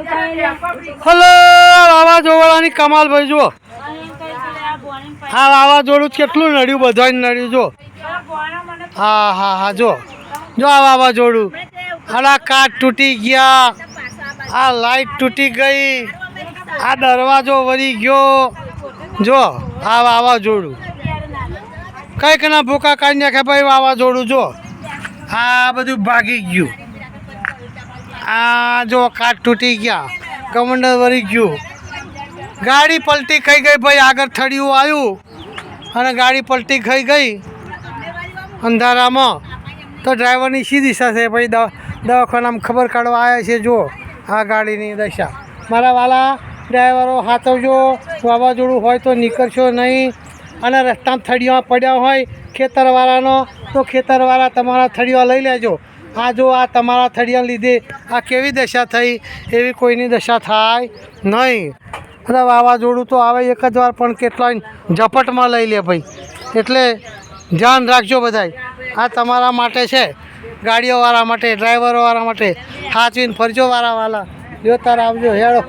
hello વાવાઝોડાની કમાલ ભાઈ જુઓ હા વાવાઝોડું કેટલું નડ્યું બધાને નડ્યું જો હા હા હા જો જો આ વાવાઝોડું હળા કાચ તૂટી ગયા આ લાઈટ તૂટી ગઈ આ દરવાજો વળી ગયો જો આ વાવાઝોડું કંઈક ના ભૂકા કાઢી નાખે ભાઈ વાવાઝોડું જો આ બધું ભાગી ગયું આ જો કાચ તૂટી ગયા કમંડર વળી ગયું ગાડી પલટી ખાઈ ગઈ ભાઈ આગળ થડિયું આવ્યું અને ગાડી પલટી ખાઈ ગઈ અંધારામાં તો ડ્રાઈવરની શી દિશા છે ભાઈ દવાખાનામાં ખબર કાઢવા આવ્યા છે જો આ ગાડીની દશા મારા વાલા ડ્રાઈવરો હાથવજો વાવાઝોડું હોય તો નીકળશો નહીં અને રસ્તામાં થડિયા પડ્યા હોય ખેતરવાળાનો તો ખેતરવાળા તમારા થડિયા લઈ લેજો આ જો આ તમારા થડિયા લીધે આ કેવી દશા થઈ એવી કોઈની દશા થાય નહીં અને વાવાઝોડું તો આવે એક જ વાર પણ કેટલાય ઝપટમાં લઈ લે ભાઈ એટલે ધ્યાન રાખજો બધાય આ તમારા માટે છે ગાડીઓવાળા માટે ડ્રાઈવરોવાળા માટે સાચવીને ફરજો વાળા જો તારા આવજો હેડો